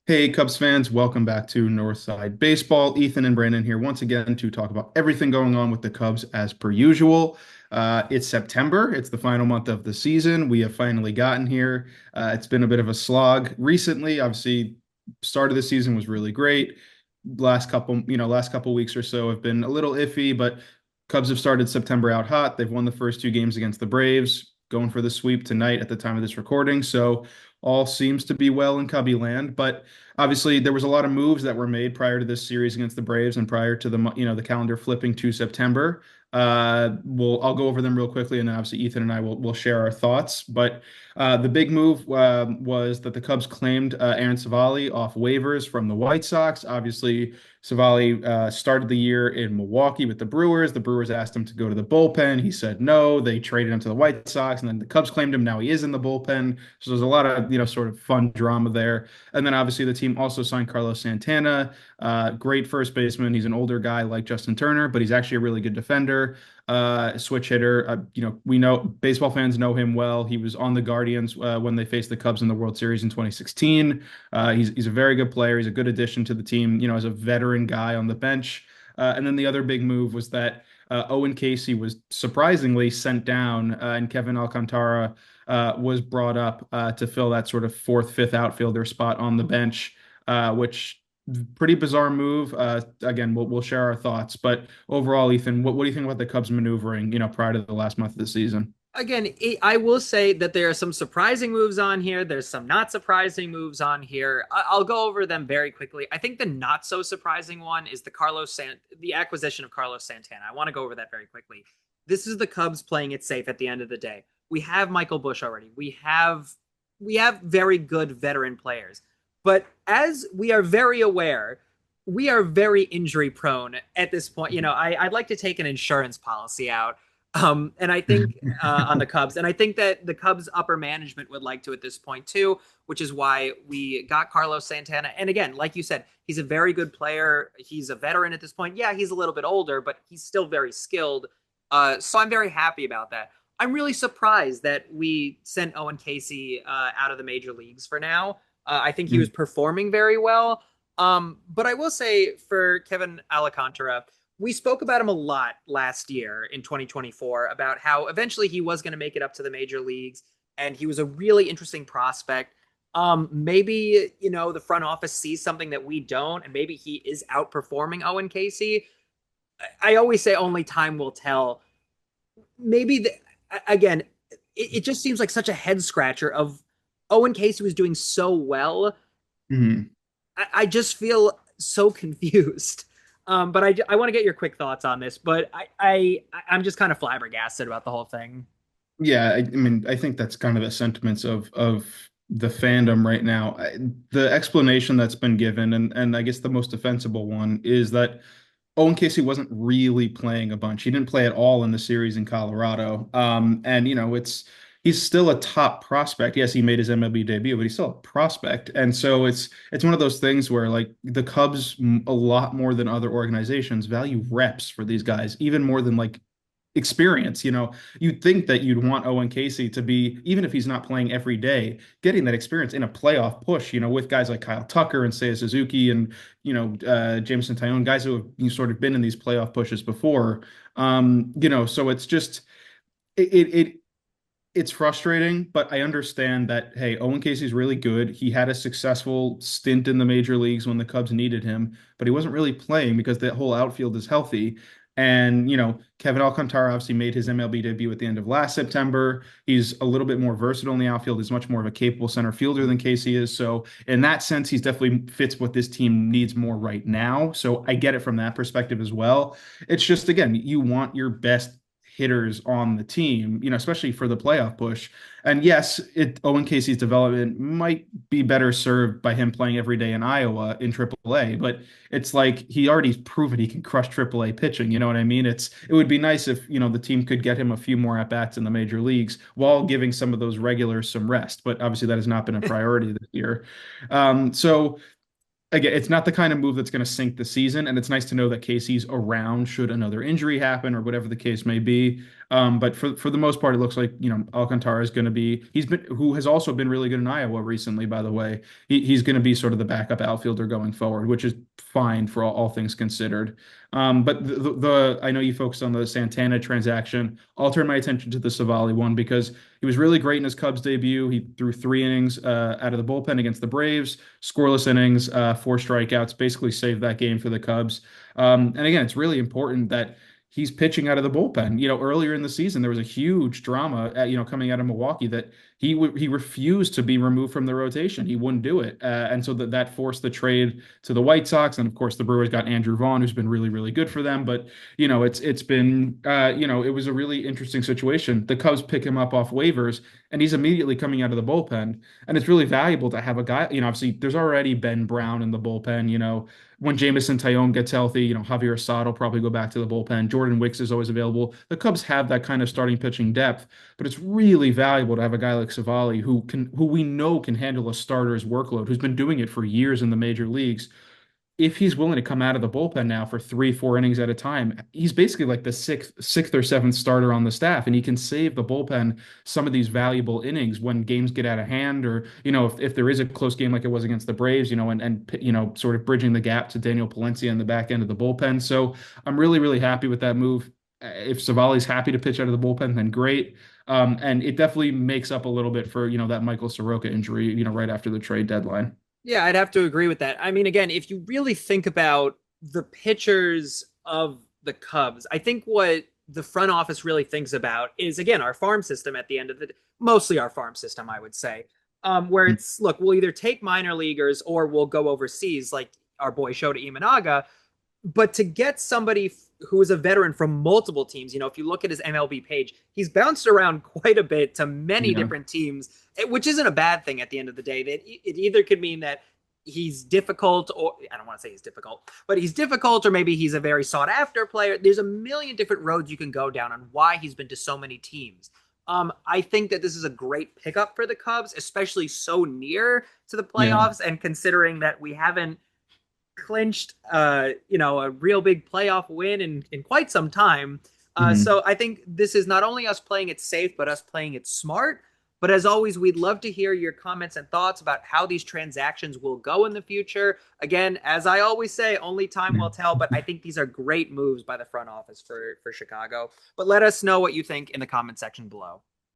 Hey, Cubs fans, welcome back to Northside Baseball. Ethan and Brandon here once again to talk about everything going on with the Cubs as per usual. It's September. It's the final month of the season. We have finally gotten here. It's been a bit of a slog recently. Obviously, start of the season was really great. Last couple weeks or so have been a little iffy, but Cubs have started September out hot. They've won the first two games against the Braves, going for the sweep tonight at the time of this recording. So all seems to be well in Cubby land, but obviously there was a lot of moves that were made prior to this series against the Braves and prior to the calendar flipping to September. I'll go over them real quickly, and then obviously Ethan and I will share our thoughts. But the big move was that the Cubs claimed Aaron Civale off waivers from the White Sox. Obviously, Civale started the year in Milwaukee with the Brewers. The Brewers asked him to go to the bullpen. He said no. They traded him to the White Sox, and then the Cubs claimed him. Now he is in the bullpen. So there's a lot of sort of fun drama there. And then obviously the team also signed Carlos Santana, great first baseman. He's an older guy like Justin Turner, but he's actually a really good defender, switch hitter. We know baseball fans know him well. He was on the Guardians when they faced the Cubs in the World Series in 2016. He's a very good player. He's a good addition to the team, as a veteran guy on the bench. And then the other big move was that Owen Casey was surprisingly sent down, and Kevin Alcantara was brought up to fill that sort of fourth, fifth outfielder spot on the bench, which pretty bizarre move. Again, we'll share our thoughts, but overall, Ethan, what do you think about the Cubs maneuvering, prior to the last month of the season? Again, I will say that there are some surprising moves on here. There's some not surprising moves on here. I'll go over them very quickly. I think the not so surprising one is the acquisition of Carlos Santana. I want to go over that very quickly. This is the Cubs playing it safe at the end of the day. We have Michael Bush already. We have very good veteran players. But as we are very aware, we are very injury prone at this point. I'd like to take an insurance policy out, and I think on the Cubs, and I think that the Cubs upper management would like to at this point too, which is why we got Carlos Santana. And again, like you said, he's a very good player. He's a veteran at this point. Yeah, he's a little bit older, but he's still very skilled. So I'm very happy about that. I'm really surprised that we sent Owen Casey out of the major leagues for now. I think he was performing very well. But I will say for Kevin Alcantara, we spoke about him a lot last year in 2024 about how eventually he was going to make it up to the major leagues, and he was a really interesting prospect. Maybe the front office sees something that we don't, and maybe he is outperforming Owen Casey. I always say only time will tell. Maybe again, it just seems like such a head scratcher of Owen Casey was doing so well. Mhm. I just feel so confused. But I want to get your quick thoughts on this. But I'm just kind of flabbergasted about the whole thing. Yeah, I mean, I think that's kind of the sentiments of the fandom right now. The explanation that's been given, and I guess the most defensible one, is that Owen Casey wasn't really playing a bunch. He didn't play at all in the series in Colorado. And he's still a top prospect. Yes, he made his MLB debut, but he's still a prospect. And so it's one of those things where like the Cubs, a lot more than other organizations, value reps for these guys, even more than like experience. You'd think that you'd want Owen Casey to be, even if he's not playing every day, getting that experience in a playoff push, with guys like Kyle Tucker and Seiya Suzuki and, Jameson Taillon, guys who have sort of been in these playoff pushes before. So it's just, it it's frustrating, but I understand that, hey, Owen Casey's really good. He had a successful stint in the major leagues when the Cubs needed him, but he wasn't really playing because the whole outfield is healthy. And, Kevin Alcantara obviously made his MLB debut at the end of last September. He's a little bit more versatile in the outfield. He's much more of a capable center fielder than Casey is. So, in that sense, he's definitely fits what this team needs more right now. So, I get it from that perspective as well. It's just, again, you want your best hitters on the team, especially for the playoff push. And yes, Owen Casey's development might be better served by him playing every day in Iowa in AAA, but it's like he already proven he can crush AAA pitching. You know what I mean? It would be nice if, the team could get him a few more at bats in the major leagues while giving some of those regulars some rest. But obviously that has not been a priority this year. So again, it's not the kind of move that's going to sink the season, and it's nice to know that Casey's around should another injury happen or whatever the case may be. But for the most part, it looks like Alcantara is going to be who has also been really good in Iowa recently. By the way, he's going to be sort of the backup outfielder going forward, which is fine for all things considered. But I know you focused on the Santana transaction. I'll turn my attention to the Civale one because he was really great in his Cubs debut. He threw 3 innings out of the bullpen against the Braves, scoreless innings, 4 strikeouts, basically saved that game for the Cubs. And again, it's really important that he's pitching out of the bullpen. Earlier in the season, there was a huge drama, coming out of Milwaukee that he refused to be removed from the rotation. He wouldn't do it, and so that forced the trade to the White Sox. And of course, the Brewers got Andrew Vaughn, who's been really really good for them. But it's been it was a really interesting situation. The Cubs pick him up off waivers, and he's immediately coming out of the bullpen. And it's really valuable to have a guy. Obviously, there's already Ben Brown in the bullpen. When Jamison Tyone gets healthy, Javier Assad will probably go back to the bullpen. Jordan Wicks is always available. The Cubs have that kind of starting pitching depth, but it's really valuable to have a guy like Civale who we know can handle a starter's workload, who's been doing it for years in the major leagues. If he's willing to come out of the bullpen now for 3, 4 innings at a time, he's basically like the sixth or seventh starter on the staff, and he can save the bullpen some of these valuable innings when games get out of hand, or if there is a close game like it was against the Braves, and sort of bridging the gap to Daniel Palencia in the back end of the bullpen. So I'm really really happy with that move. If Savali's happy to pitch out of the bullpen, then great. And it definitely makes up a little bit for that Michael Soroka injury, right after the trade deadline. Yeah, I'd have to agree with that. I mean, again, if you really think about the pitchers of the Cubs, I think what the front office really thinks about is, again, our farm system at the end of the mostly our farm system, I would say, where it's, look, we'll either take minor leaguers or we'll go overseas like our boy Shota Imanaga. But to get somebody who is a veteran from multiple teams, if you look at his MLB page, he's bounced around quite a bit to many Yeah. different teams, which isn't a bad thing at the end of the day. That it either could mean that he's difficult, or I don't want to say he's difficult, but he's difficult, or maybe he's a very sought after player. There's a million different roads you can go down on why he's been to so many teams. I think that this is a great pickup for the Cubs, especially so near to the Yeah. playoffs, and considering that we haven't clinched a real big playoff win in quite some time. Mhm. So I think this is not only us playing it safe, but us playing it smart. But as always, we'd love to hear your comments and thoughts about how these transactions will go in the future. Again, as I always say, only time will tell, but I think these are great moves by the front office for Chicago. But let us know what you think in the comment section below.